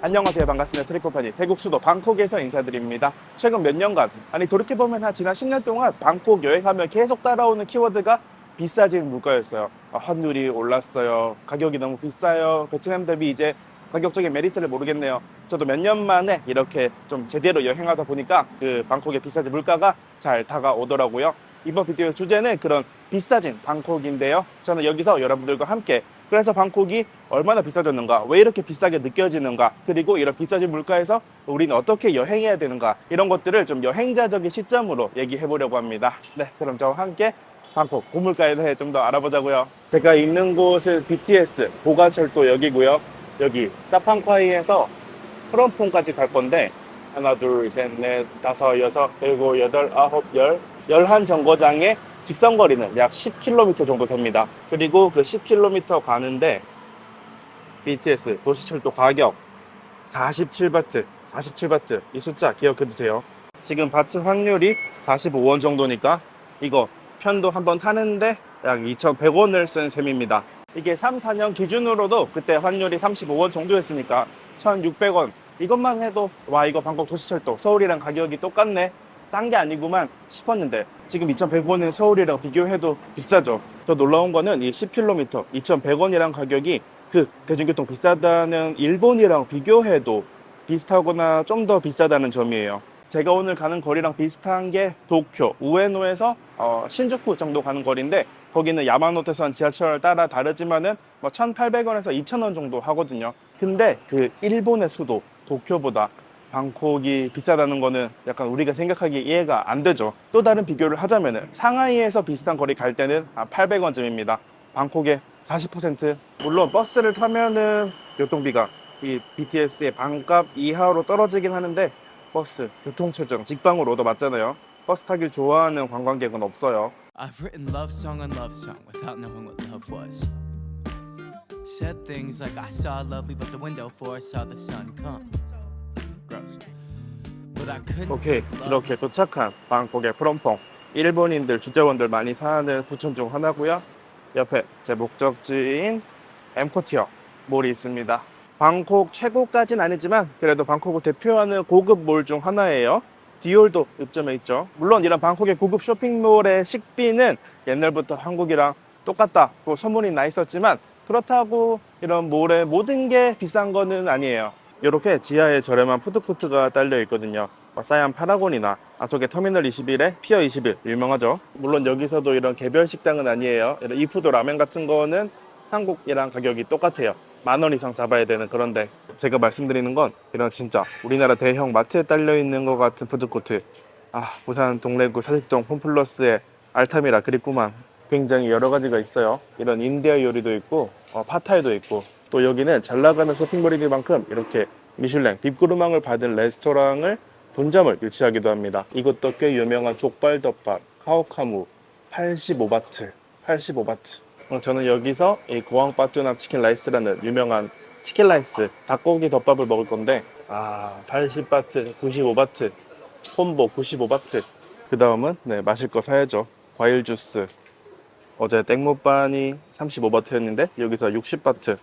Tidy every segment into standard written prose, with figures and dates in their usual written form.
안녕하세요. 반갑습니다. 트리코파니 태국 수도 방콕에서 인사드립니다. 최근 몇 년간, 돌이켜보면 한 지난 10년 동안 방콕 여행하면 계속 따라오는 키워드가 비싸진 물가였어요. 환율이 올랐어요. 가격이 너무 비싸요. 베트남 대비 이제 가격적인 메리트를 모르겠네요. 저도 몇 년 만에 이렇게 좀 제대로 여행하다 보니까 그 방콕의 비싸진 물가가 잘 다가오더라고요. 이번 비디오 주제는 그런 비싸진 방콕인데요. 저는 여기서 여러분들과 함께 그래서 방콕이 얼마나 비싸졌는가, 왜 이렇게 비싸게 느껴지는가, 그리고 이런 비싸진 물가에서 우리는 어떻게 여행해야 되는가, 이런 것들을 좀 여행자적인 시점으로 얘기해 보려고 합니다. 네, 그럼 저와 함께 방콕 고물가에 대해 좀 더 알아보자고요. 제가 있는 곳은 BTS 보가철도역이고요. 여기 사판콰이에서 프롬퐁까지 갈 건데 하나, 둘, 셋, 넷, 다섯, 여섯, 일곱, 여덟, 아홉, 열 11정거장의 직선거리는 약 10km 정도 됩니다. 그리고 그 10km 가는데 BTS 도시철도 가격 47바트, 47바트 이 숫자 기억해두세요. 지금 바트 환율이 45원 정도니까 이거 편도 한번 타는데 약 2,100원을 쓴 셈입니다. 이게 3, 4년 기준으로도 그때 환율이 35원 정도였으니까 1,600원. 이것만 해도 와, 이거 방콕 도시철도 서울이랑 가격이 똑같네, 싼 게 아니구만 싶었는데 지금 2,100원은 서울이랑 비교해도 비싸죠. 더 놀라운 거는 이 10km 2,100원이란 가격이 그 대중교통 비싸다는 일본이랑 비교해도 비슷하거나 좀 더 비싸다는 점이에요. 제가 오늘 가는 거리랑 비슷한 게 도쿄 우에노에서 신주쿠 정도 가는 거리인데 거기는 야마노테선 지하철 따라 다르지만은 1,800원에서 2,000원 정도 하거든요. 근데 그 일본의 수도 도쿄보다 방콕이 비싸다는 거는 약간 우리가 생각하기에 이해가 안 되죠. 또 다른 비교를 하자면은 상하이에서 비슷한 거리 갈 때는 800원쯤입니다. 방콕의 40%. 물론 버스를 타면은 교통비가 이 BTS의 반값 이하로 떨어지긴 하는데 버스, 교통체증, 직방으로 얻어맞잖아요. 버스 타길 좋아하는 관광객은 없어요. I've written love song on love song without knowing what love was. Said things like I saw lovely but the window for I saw the sun come. Gross. But I couldn't. 오케이, 이렇게 도착한 방콕의 프롬퐁. 일본인들, 주재원들 많이 사는 부촌 중 하나고요. 옆에 제 목적지인 엠코티어 몰이 있습니다. 방콕 최고까지는 아니지만 그래도 방콕을 대표하는 고급 몰 중 하나예요. 디올도 입점해 있죠. 물론 이런 방콕의 고급 쇼핑몰의 식비는 옛날부터 한국이랑 똑같다고 소문이 나 있었지만 그렇다고 이런 몰의 모든 게 비싼 거는 아니에요. 이렇게 지하에 저렴한 푸드코트가 딸려 있거든요. 사이안 파라곤이나 아속의 터미널 21에 피어 21 유명하죠. 물론 여기서도 이런 개별 식당은 아니에요. 이런 이푸드 라멘 같은 거는 한국이랑 가격이 똑같아요. 10,000원 이상 잡아야 되는. 그런데 제가 말씀드리는 건 이런 진짜 우리나라 대형 마트에 딸려 있는 것 같은 푸드코트. 부산 동래구 사직동 홈플러스의 알타미라 그립구만. 굉장히 여러 가지가 있어요. 이런 인디아 요리도 있고 팟타이도 있고, 또 여기는 잘 나가는 쇼핑몰이니만큼 이렇게 미슐랭 빕그루망을 받은 레스토랑을 분점을 유치하기도 합니다. 이것도 꽤 유명한 족발덮밥 카오카무 85바트. 85바트. 저는 여기서 이 고항바투나 치킨 라이스라는 유명한 치킨 라이스 닭고기 덮밥을 먹을 건데 80바트, 95바트, 콤보 95바트. 그 다음은 마실 거 사야죠. 과일 주스. 어제 땡모반이 35바트였는데 여기서 60바트.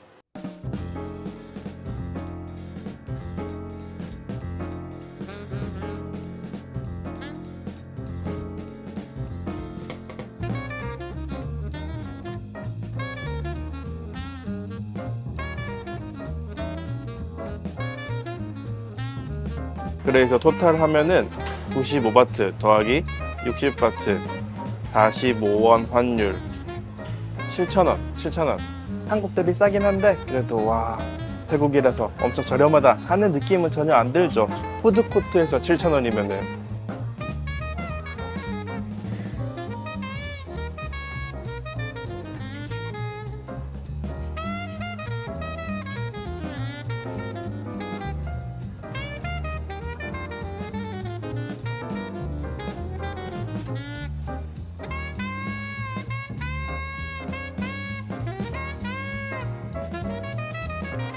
그래서 토탈 하면은 95바트 더하기 60바트 45원 환율 7,000원. 7,000원. 한국 대비 싸긴 한데 그래도 와, 태국이라서 엄청 저렴하다 하는 느낌은 전혀 안 들죠. 푸드코트에서 7,000원이면은.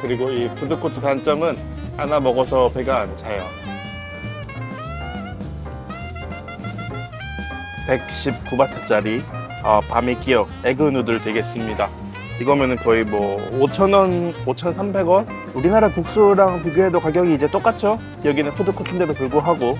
그리고 이 푸드코트 단점은 하나 먹어서 배가 안 차요. 119바트짜리 바미기역 에그 누들 되겠습니다. 이거면은 거의 뭐 5,000원, 5,300원? 우리나라 국수랑 비교해도 가격이 이제 똑같죠? 여기는 푸드코트인데도 불구하고.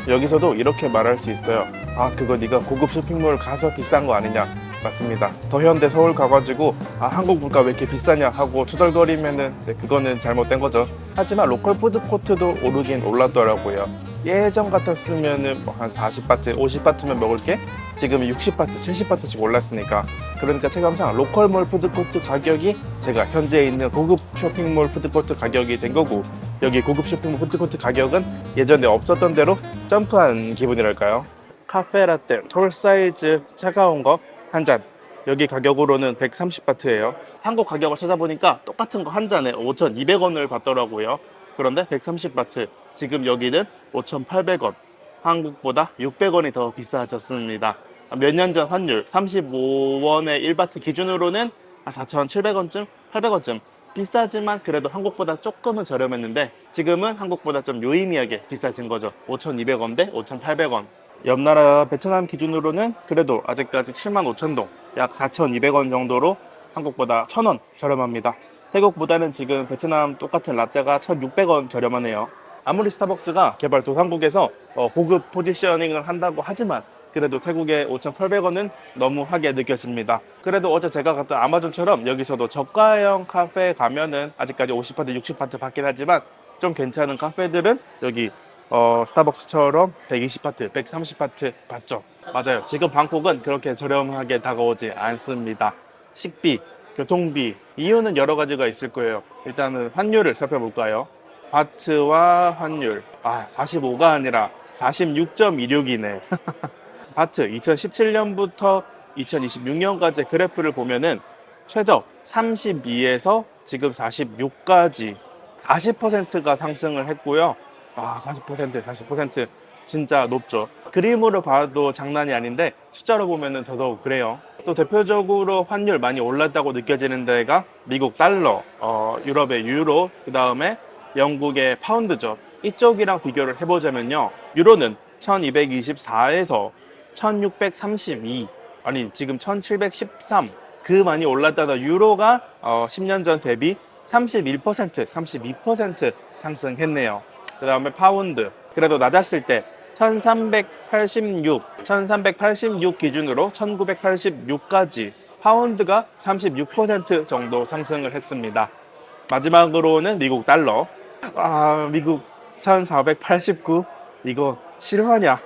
여기서도 이렇게 말할 수 있어요. 아, 그거 네가 고급 쇼핑몰 가서 비싼 거 아니냐. 맞습니다. 더현대 서울 가가지고 아, 한국 물가 왜 이렇게 비싸냐 하고 투덜거리면은 네, 그거는 잘못된 거죠. 하지만 로컬 푸드코트도 오르긴 올랐더라고요. 예전 같았으면은 뭐 한 40바트, 50바트면 먹을 게 지금 60바트, 70바트씩 올랐으니까. 그러니까 제가 항상 로컬몰 푸드코트 가격이 제가 현재 있는 고급 쇼핑몰 푸드코트 가격이 된 거고, 여기 고급 쇼핑몰 푸드코트 가격은 예전에 없었던 대로 점프한 기분이랄까요. 카페라떼 톨 사이즈 차가운 거 한 잔, 여기 가격으로는 130바트예요. 한국 가격을 찾아보니까 똑같은 거 한 잔에 5,200원을 받더라고요. 그런데 130바트, 지금 여기는 5,800원, 한국보다 600원이 더 비싸졌습니다. 몇 년 전 환율 35원의 1바트 기준으로는 4,700원쯤, 800원쯤 비싸지만 그래도 한국보다 조금은 저렴했는데 지금은 한국보다 좀 유의미하게 비싸진 거죠. 5,200원 대 5,800원. 옆 나라 베트남 기준으로는 그래도 아직까지 75,000동, 약 4,200원 정도로 한국보다 1,000원 저렴합니다. 태국보다는 지금 베트남 똑같은 라떼가 1,600원 저렴하네요. 아무리 스타벅스가 개발도상국에서 고급 포지셔닝을 한다고 하지만 그래도 태국의 5,800원은 너무하게 느껴집니다. 그래도 어제 제가 갔던 아마존처럼 여기서도 저가형 카페에 가면은 아직까지 50바트, 60바트 받긴 하지만 좀 괜찮은 카페들은 여기 스타벅스처럼 120바트, 130바트 받죠. 맞아요. 지금 방콕은 그렇게 저렴하게 다가오지 않습니다. 식비, 교통비, 이유는 여러 가지가 있을 거예요. 일단은 환율을 살펴볼까요? 바트와 환율. 45가 아니라 46.26이네. 바트 2017년부터 2026년까지 그래프를 보면은 최저 32에서 지금 46까지 40%가 상승을 했고요. 40% 진짜 높죠. 그림으로 봐도 장난이 아닌데 숫자로 보면은 더더욱 그래요. 또 대표적으로 환율 많이 올랐다고 느껴지는 데가 미국 달러, 유럽의 유로, 그 다음에 영국의 파운드죠. 이쪽이랑 비교를 해보자면요. 유로는 1224에서 1632, 아니 지금 1713, 그 많이 올랐다던 유로가 10년 전 대비 31%, 32% 상승했네요. 그 다음에 파운드, 그래도 낮았을 때 1386 기준으로 1986까지 파운드가 36% 정도 상승을 했습니다. 마지막으로는 미국 달러. 미국 1489, 이거 실화냐?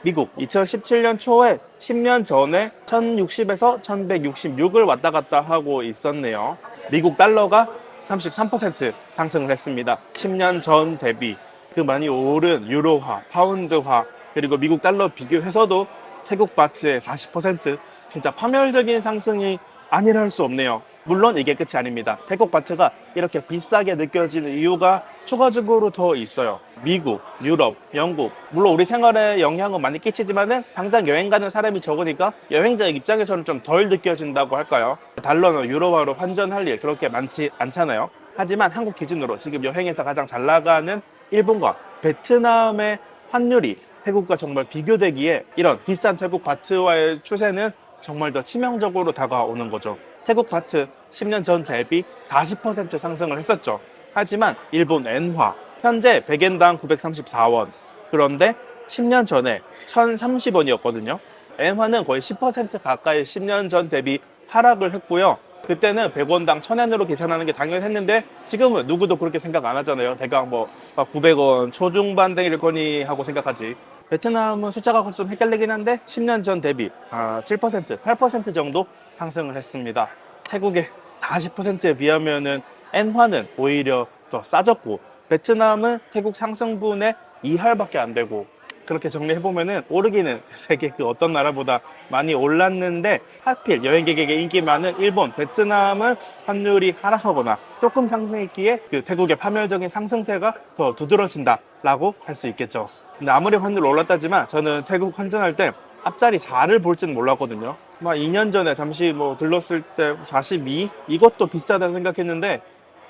미국 2017년 초에 10년 전에 1060에서 1166을 왔다 갔다 하고 있었네요. 미국 달러가 33% 상승을 했습니다. 10년 전 대비. 그 많이 오른 유로화, 파운드화, 그리고 미국 달러 비교해서도 태국 바트의 40%, 진짜 파멸적인 상승이 아니라 할 수 없네요. 물론 이게 끝이 아닙니다. 태국 바트가 이렇게 비싸게 느껴지는 이유가 추가적으로 더 있어요. 미국, 유럽, 영국, 물론 우리 생활에 영향은 많이 끼치지만은 당장 여행 가는 사람이 적으니까 여행자 입장에서는 좀 덜 느껴진다고 할까요? 달러는 유로화로 환전할 일 그렇게 많지 않잖아요. 하지만 한국 기준으로 지금 여행에서 가장 잘 나가는 일본과 베트남의 환율이 태국과 정말 비교되기에 이런 비싼 태국 바트와의 추세는 정말 더 치명적으로 다가오는 거죠. 태국 바트 10년 전 대비 40% 상승을 했었죠. 하지만 일본 엔화, 현재 100엔당 934원. 그런데 10년 전에 1030원이었거든요. 엔화는 거의 10% 가까이 10년 전 대비 하락을 했고요. 그때는 100원당 1000엔으로 계산하는 게 당연했는데 지금은 누구도 그렇게 생각 안 하잖아요. 대강 뭐 900원 초중반 될 거니 하고 생각하지. 베트남은 숫자가 좀 헷갈리긴 한데 10년 전 대비 7%, 8% 정도 상승을 했습니다. 태국의 40%에 비하면은 엔화는 오히려 더 싸졌고 베트남은 태국 상승분의 2할밖에 안 되고, 그렇게 정리해보면은 오르기는 세계 그 어떤 나라보다 많이 올랐는데 하필 여행객에게 인기 많은 일본, 베트남은 환율이 하락하거나 조금 상승했기에 그 태국의 파멸적인 상승세가 더 두드러진다 라고 할 수 있겠죠. 근데 아무리 환율 올랐다지만 저는 태국 환전할 때 앞자리 4를 볼지는 몰랐거든요. 막 2년 전에 잠시 들렀을 때 42? 이것도 비싸다고 생각했는데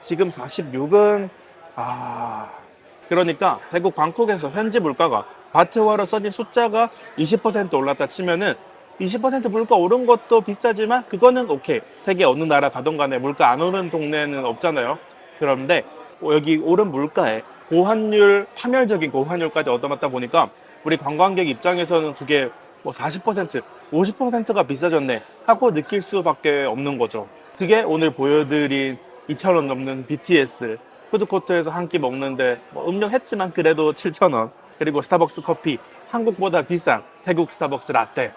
지금 46은 그러니까 태국 방콕에서 현지 물가가 바트화로 써진 숫자가 20% 올랐다 치면은 20% 물가 오른 것도 비싸지만 그거는 오케이. 세계 어느 나라 가던 간에 물가 안 오른 동네는 없잖아요. 그런데 여기 오른 물가에 고환율, 파멸적인 고환율까지 얻어맞다 보니까 우리 관광객 입장에서는 그게 뭐 40%, 50%가 비싸졌네 하고 느낄 수밖에 없는 거죠. 그게 오늘 보여드린 2,000원 넘는 BTS 푸드코트에서 한 끼 먹는데 뭐 음료했지만 그래도 7,000원. 그리고 스타벅스 커피 한국보다 비싼 태국 스타벅스 라떼.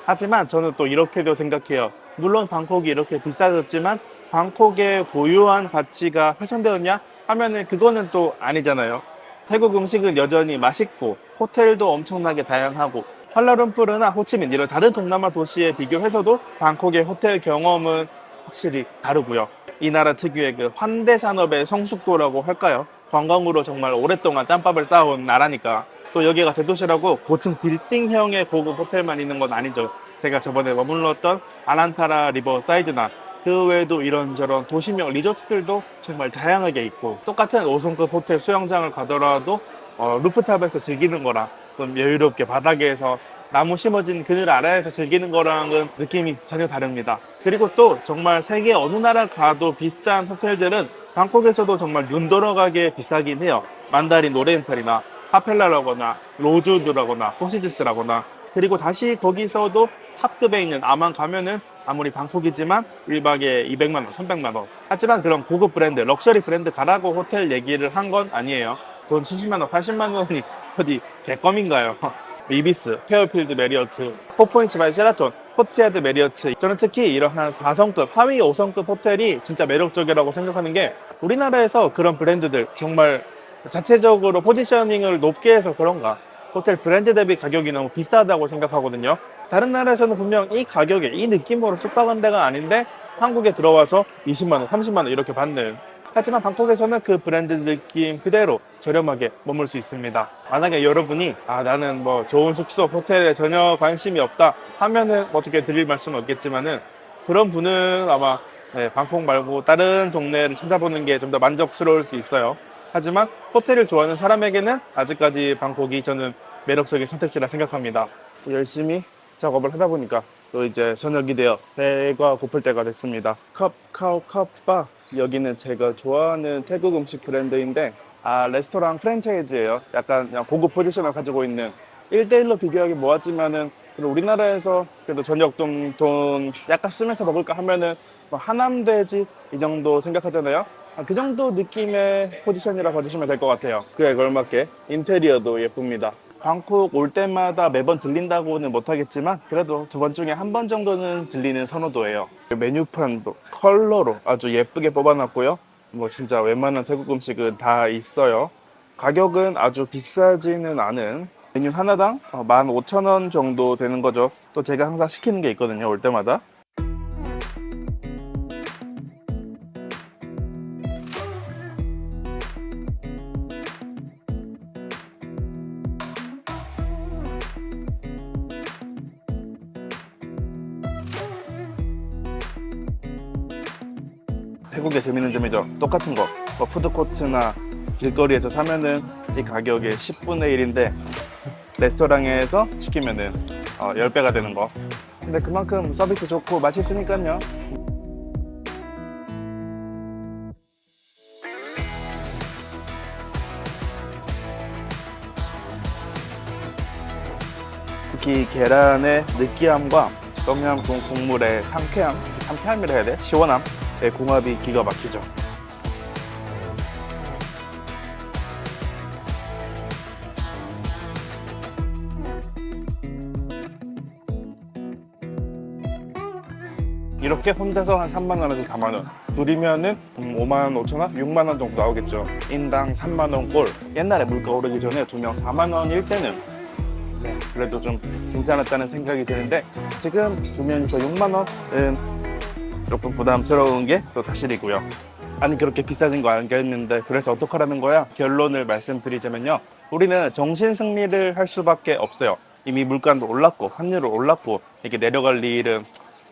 하지만 저는 또 이렇게도 생각해요. 물론 방콕이 이렇게 비싸졌지만 방콕의 고유한 가치가 훼손되었냐 하면은 그거는 또 아니잖아요. 태국 음식은 여전히 맛있고 호텔도 엄청나게 다양하고 쿠알라룸푸르나 호치민 이런 다른 동남아 도시에 비교해서도 방콕의 호텔 경험은 확실히 다르고요. 이 나라 특유의 그 환대 산업의 성숙도라고 할까요? 관광으로 정말 오랫동안 짬밥을 쌓아온 나라니까. 또 여기가 대도시라고 고층 빌딩형의 고급 호텔만 있는 건 아니죠. 제가 저번에 머물렀던 아란타라 리버 사이드나 그 외에도 이런저런 도시명 리조트들도 정말 다양하게 있고 똑같은 5성급 호텔 수영장을 가더라도 루프탑에서 즐기는 거랑 좀 여유롭게 바닥에서 나무 심어진 그늘 아래에서 즐기는 거랑은 느낌이 전혀 다릅니다. 그리고 또 정말 세계 어느 나라 가도 비싼 호텔들은 방콕에서도 정말 눈 돌아가게 비싸긴 해요. 만다린 오리엔탈이나 하펠라라거나 로즈우드라거나 포시디스라거나 그리고 다시 거기서도 탑급에 있는 아만 가면은 아무리 방콕이지만 1박에 200만 원, 300만 원. 하지만 그런 고급 브랜드, 럭셔리 브랜드 가라고 호텔 얘기를 한 건 아니에요. 돈 70만 원, 80만 원이 어디 개껌인가요? 이비스, 페어필드 메리어트, 포포인트 바이 셰라톤, 코티야드 메리어트. 저는 특히 이런 한 4성급, 하위 5성급 호텔이 진짜 매력적이라고 생각하는 게 우리나라에서 그런 브랜드들 정말 자체적으로 포지셔닝을 높게 해서 그런가 호텔 브랜드 대비 가격이 너무 비싸다고 생각하거든요. 다른 나라에서는 분명 이 가격에 이 느낌으로 숙박한 데가 아닌데 한국에 들어와서 20만 원, 30만 원 이렇게 받는. 하지만 방콕에서는 그 브랜드 느낌 그대로 저렴하게 머물 수 있습니다. 만약에 여러분이 나는 뭐 좋은 숙소, 호텔에 전혀 관심이 없다 하면은 어떻게 드릴 말씀은 없겠지만은 그런 분은 아마 방콕 말고 다른 동네를 찾아보는 게 좀 더 만족스러울 수 있어요. 하지만 호텔을 좋아하는 사람에게는 아직까지 방콕이 저는 매력적인 선택지라 생각합니다. 열심히 작업을 하다 보니까 또 이제 저녁이 되어 배가 고플 때가 됐습니다. 컵바 여기는 제가 좋아하는 태국 음식 브랜드인데 레스토랑 프랜차이즈예요. 약간 그냥 고급 포지션을 가지고 있는 1대1로 비교하기 뭐하지만은 우리나라에서 그래도 저녁 돈 약간 쓰면서 먹을까 하면은 뭐 하남돼지 이 정도 생각하잖아요. 그 정도 느낌의 포지션이라 봐주시면 될 것 같아요. 그에 걸맞게 인테리어도 예쁩니다. 방콕 올 때마다 매번 들린다고는 못하겠지만 그래도 2번 중에 1번 정도는 들리는 선호도예요. 메뉴판도 컬러로 아주 예쁘게 뽑아놨고요. 뭐 진짜 웬만한 태국 음식은 다 있어요. 가격은 아주 비싸지는 않은 메뉴 하나당 15,000원 정도 되는 거죠. 또 제가 항상 시키는 게 있거든요. 올 때마다. 태국의 재밌는 점이죠. 똑같은 거 푸드코트나 길거리에서 사면은 이 가격의 10분의 1인데 레스토랑에서 시키면은 10배가 되는 거. 근데 그만큼 서비스 좋고 맛있으니까요. 특히 계란의 느끼함과 똠얌꿍 국물의 상쾌함이라 해야 돼? 시원함. 궁합이 기가 막히죠. 이렇게 혼자서 한 3만원에서 4만원, 둘이면은 5만 5천원, 6만원 정도 나오겠죠. 인당 3만원 꼴. 옛날에 물가 오르기 전에 2명 4만원일 때는 그래도 좀 괜찮았다는 생각이 드는데 지금 2명이서 6만원은 조금 부담스러운 게 또 사실이고요. 아니 그렇게 비싸진 거 알겠는데 그래서 어떡하라는 거야? 결론을 말씀드리자면요. 우리는 정신 승리를 할 수밖에 없어요. 이미 물가도 올랐고 환율도 올랐고 이렇게 내려갈 일은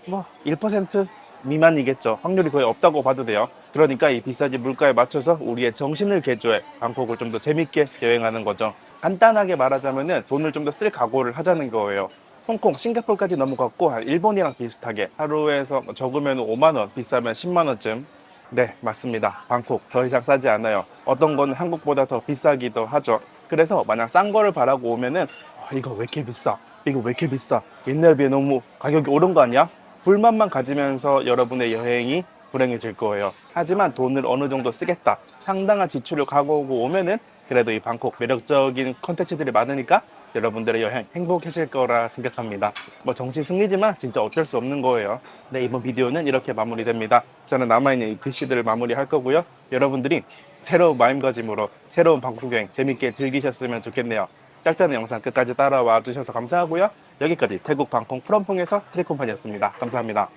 뭐 1%, 미만이겠죠. 확률이 거의 없다고 봐도 돼요. 그러니까 이 비싸진 물가에 맞춰서 우리의 정신을 개조해 방콕을 좀 더 재밌게 여행하는 거죠. 간단하게 말하자면은 돈을 좀 더 쓸 각오를 하자는 거예요. 홍콩, 싱가포르까지 넘어갔고 한 일본이랑 비슷하게 하루에서 적으면 5만 원, 비싸면 10만 원쯤. 네, 맞습니다. 방콕 더 이상 싸지 않아요. 어떤 건 한국보다 더 비싸기도 하죠. 그래서 만약 싼 거를 바라고 오면은 이거 왜 이렇게 비싸? 이거 왜 이렇게 비싸? 옛날 비해 너무 가격이 오른 거 아니야? 불만만 가지면서 여러분의 여행이 불행해질 거예요. 하지만 돈을 어느 정도 쓰겠다, 상당한 지출을 각오하고 오면은 그래도 이 방콕 매력적인 컨텐츠들이 많으니까 여러분들의 여행 행복해질 거라 생각합니다. 뭐 정치 승리지만 진짜 어쩔 수 없는 거예요. 네, 이번 비디오는 이렇게 마무리됩니다. 저는 남아있는 이 글씨들을 마무리할 거고요. 여러분들이 새로운 마음가짐으로 새로운 방콕 여행 재밌게 즐기셨으면 좋겠네요. 짧다는 영상 끝까지 따라와 주셔서 감사하고요. 여기까지 태국 방콕 프롬퐁에서 트리콤판이었습니다. 감사합니다.